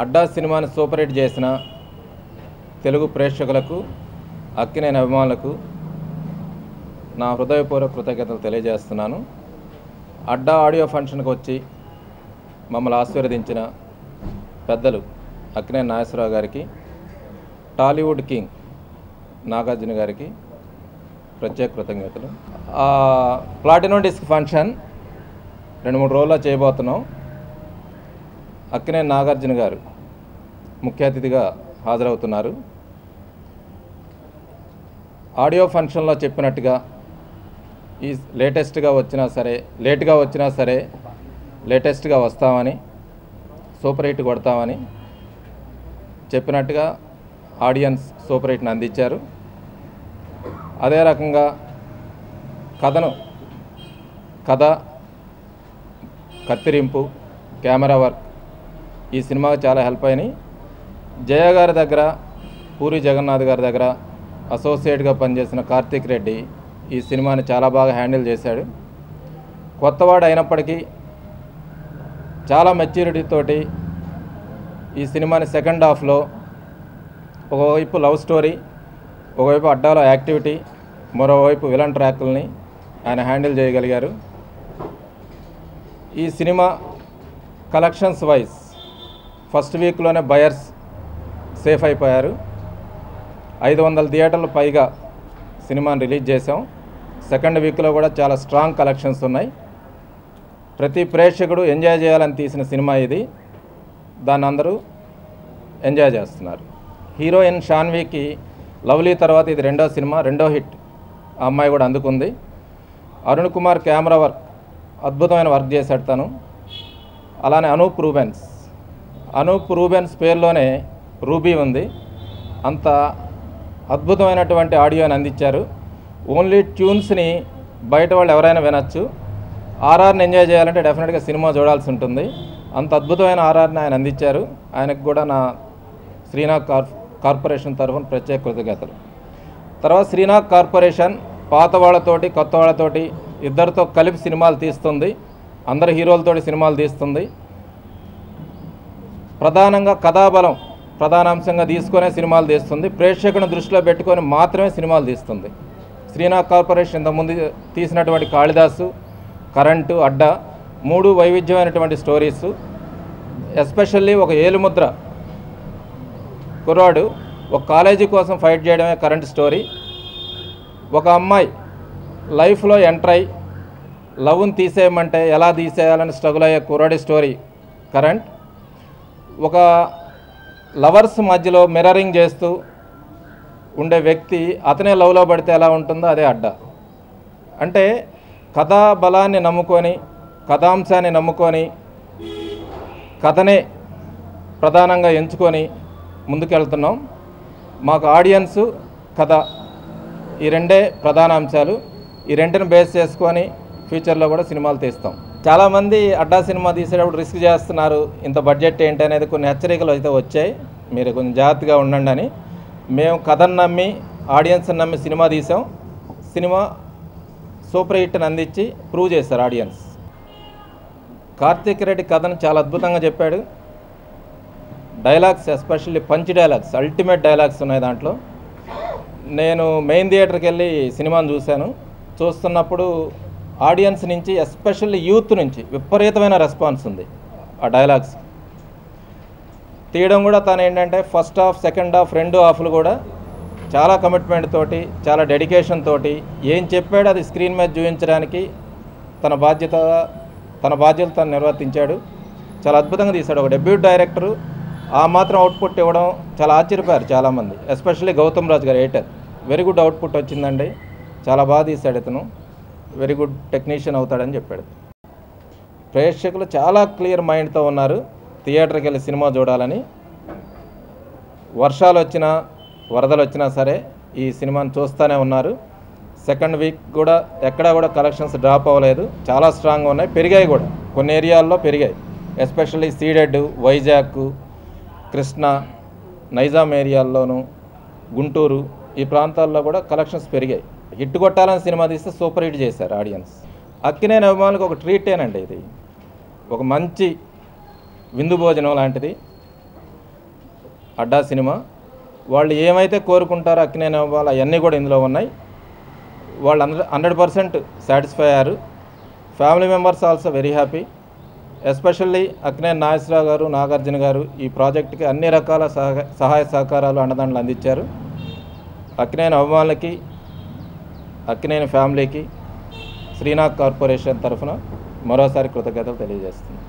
అడ్డా సినిమాని super hit చేసిన తెలుగు ప్రేక్షకులకు, అక్కినేని అభిమానులకు నా హృదయపూర్వక కృతజ్ఞతలు తెలియజేస్తున్నాను. అడ్డా ఆడియో ఫంక్షన్కి వచ్చి మమ్మల్ని ఆశీర్వదించిన పెద్దలు అక్కినేని నాగేశ్వరరావు గారికి, టాలీవుడ్ కింగ్ నాగార్జున గారికి ప్రత్యేక కృతజ్ఞతలు. ప్లాటినం డిస్క్ ఫంక్షన్ 2-3 రోజుల్లో చేయబోతున్నాం. అక్కినేని నాగార్జున గారు ముఖ్య అతిథిగా హాజరవుతున్నారు. ఆడియో ఫంక్షన్లో చెప్పినట్టుగా ఈ లేటెస్ట్గా వచ్చినా సరే, లేట్గా వచ్చినా సరే లేటెస్ట్గా వస్తామని, సూపర్ హిట్ కొడతామని చెప్పినట్టుగా ఆడియన్స్ సూపర్ హిట్ని అందించారు. అదే రకంగా కథ కత్తిరింపు, కెమెరా వర్క్ ఈ సినిమాకి చాలా హెల్ప్ అయినాయి. జయ గారి దగ్గర, పూరి జగన్నాథ్ గారి దగ్గర అసోసియేట్గా పనిచేసిన కార్తీక్ రెడ్డి ఈ సినిమాని చాలా బాగా హ్యాండిల్ చేశాడు. కొత్తవాడు అయినప్పటికీ చాలా మెచ్యూరిటీతోటి ఈ సినిమాని సెకండ్ హాఫ్లో ఒకవైపు లవ్ స్టోరీ, ఒకవైపు అడ్డాలో యాక్టివిటీ, మరోవైపు విలన్ ట్రాక్లని ఆయన హ్యాండిల్ చేయగలిగారు. ఈ సినిమా కలెక్షన్స్ వైజ్ ఫస్ట్ వీక్లోనే బయర్స్ సేఫ్ అయిపోయారు. 500 థియేటర్లు పైగా సినిమాని రిలీజ్ చేసాం. సెకండ్ వీక్లో కూడా చాలా స్ట్రాంగ్ కలెక్షన్స్ ఉన్నాయి. ప్రతి ప్రేక్షకుడు ఎంజాయ్ చేయాలని తీసిన సినిమా ఇది. దాన్ని అందరూ ఎంజాయ్ చేస్తున్నారు. హీరోయిన్ షాన్వీకి లవ్లీ తర్వాత ఇది రెండో సినిమా, రెండో హిట్ ఆ అమ్మాయి కూడా అందుకుంది. అరుణ్ కుమార్ కెమెరా వర్క్ అద్భుతమైన వర్క్ చేశాడు తను. అలానే అనూప్ రూబెన్స్ పేరులోనే రూబీ ఉంది. అంత అద్భుతమైనటువంటి ఆడియోని అందించారు. ఓన్లీ ట్యూన్స్ని బయట వాళ్ళు ఎవరైనా వినొచ్చు. ఆర్ఆర్ని ఎంజాయ్ చేయాలంటే డెఫినెట్గా సినిమా చూడాల్సి ఉంటుంది. అంత అద్భుతమైన ఆర్ఆర్ని ఆయన అందించారు. ఆయనకు కూడా నా శ్రీనాథ్ కార్పొరేషన్ తరఫున ప్రత్యేక కృతజ్ఞతలు. తర్వాత శ్రీనాథ్ కార్పొరేషన్ పాత వాళ్ళతోటి, కొత్త వాళ్ళతోటి ఇద్దరితో కలిపి సినిమాలు తీస్తుంది. అందరు హీరోలతోటి సినిమాలు తీస్తుంది. ప్రధానంగా కథాబలం ప్రధానాంశంగా తీసుకునే సినిమాలు తీస్తుంది. ప్రేక్షకుని దృష్టిలో పెట్టుకొని మాత్రమే సినిమాలు తీస్తుంది. శ్రీనాథ్ కార్పొరేషన్ ఇంతకుముందు తీసినటువంటి కాళిదాసు, కరెంటు, అడ్డా 3 వైవిధ్యమైనటువంటి స్టోరీసు. ఎస్పెషల్లీ ఒక ఏలుముద్ర కుర్రాడు ఒక కాలేజీ కోసం ఫైట్ చేయడమే కరెంట్ స్టోరీ. ఒక అమ్మాయి లైఫ్లో ఎంటర్ అయి లవ్ని తీసేయమంటే ఎలా తీసేయాలని స్ట్రగుల్ అయ్యే కుర్రాడి స్టోరీ కరెంట్. ఒక లవర్స్ మధ్యలో మిర్రరింగ్ చేస్తూ ఉండే వ్యక్తి అతనే లవ్లో పడితే ఎలా ఉంటుందో అదే అడ్డా. అంటే కథా బలాన్ని నమ్ముకొని, కథాంశాన్ని నమ్ముకొని, కథనే ప్రధానంగా ఎంచుకొని ముందుకెళ్తున్నాం. మాకు ఆడియన్సు, కథ ఈ రెండే ప్రధాన అంశాలు. ఈ రెంటిని బేస్ చేసుకొని ఫ్యూచర్లో కూడా సినిమాలు తీస్తాం. చాలామంది అడ్డా సినిమా తీసేటప్పుడు రిస్క్ చేస్తున్నారు, ఇంత బడ్జెట్ ఏంటి అనేది కొన్ని హెచ్చరికలు అయితే వచ్చాయి, మీరు కొంచెం జాగ్రత్తగా ఉండండి అని. మేము కథను నమ్మి, ఆడియన్స్ని నమ్మి సినిమా తీసాం. సినిమా సూపర్ హిట్ని అందించి ప్రూవ్ చేశారు ఆడియన్స్. కార్తీక్ రెడ్డి కథను చాలా అద్భుతంగా చెప్పాడు. Dialogues, especially punch dialogues, ultimate dialogues ఉన్నాయి దాంట్లో. నేను మెయిన్ థియేటర్కి వెళ్ళి సినిమాను చూస్తున్నప్పుడు ఆడియన్స్ నుంచి, ఎస్పెషల్లీ యూత్ నుంచి విపరీతమైన రెస్పాన్స్ ఉంది ఆ డైలాగ్స్. తీయడం కూడా తను ఏంటంటే ఫస్ట్ హాఫ్, సెకండ్ హాఫ్ 2 హాఫ్లు కూడా చాలా కమిట్మెంట్ తోటి, చాలా డెడికేషన్ తోటి ఏం చెప్పాడు అది స్క్రీన్ మీద చూపించడానికి తన బాధ్యత తను నిర్వర్తించాడు. చాలా అద్భుతంగా తీశాడు. ఒక డెబ్యూట్ డైరెక్టరు ఆ మాత్రం అవుట్పుట్ ఇవ్వడం చాలా ఆశ్చర్యపోయారు చాలామంది, ఎస్పెషల్లీ గౌతమ్ రాజ్ గారు ఎడిటర్. వెరీ గుడ్ అవుట్పుట్ వచ్చిందండి, చాలా బాగా తీశాడు ఇతను, వెరీ గుడ్ టెక్నీషియన్ అవుతాడని చెప్పాడు. ప్రేక్షకులు చాలా క్లియర్ మైండ్తో ఉన్నారు థియేటర్కి వెళ్ళి సినిమా చూడాలని. వర్షాలు వచ్చినా, వరదలు వచ్చినా సరే ఈ సినిమాని చూస్తూనే ఉన్నారు. సెకండ్ వీక్ కూడా ఎక్కడా కూడా కలెక్షన్స్ డ్రాప్ అవ్వలేదు, చాలా స్ట్రాంగ్గా ఉన్నాయి. పెరిగాయి కూడా, కొన్ని ఏరియాల్లో పెరిగాయి. ఎస్పెషల్లీ సీడెడ్, వైజాగ్, కృష్ణా, నైజాం ఏరియాల్లోనూ, గుంటూరు ఈ ప్రాంతాల్లో కూడా కలెక్షన్స్ పెరిగాయి. హిట్ కొట్టాలని సినిమా తీస్తే సూపర్ హిట్ చేశారు ఆడియన్స్. అక్కినేని అభిమానులకు ఒక ట్రీటేనండి ఇది, ఒక మంచి విందు భోజనం లాంటిది. అడ్డా సినిమా. వాళ్ళు ఏమైతే కోరుకుంటారో అక్కినేని అవ్వాలి అవన్నీ కూడా ఇందులో ఉన్నాయి. వాళ్ళు 100% సాటిస్ఫై అయ్యారు. Family members also very happy. Especially Akkineni Nageswararao garu, Nagarjuna గారు ఈ ప్రాజెక్టుకి అన్ని రకాల సహాయ సహకారాలు అండదండలు అందించారు. అక్కినేని అభిమానులకి, అక్కినేని ఫ్యామిలీకి శ్రీనాథ్ కార్పొరేషన్ తరఫున మరోసారి కృతజ్ఞతలు తెలియజేస్తుంది.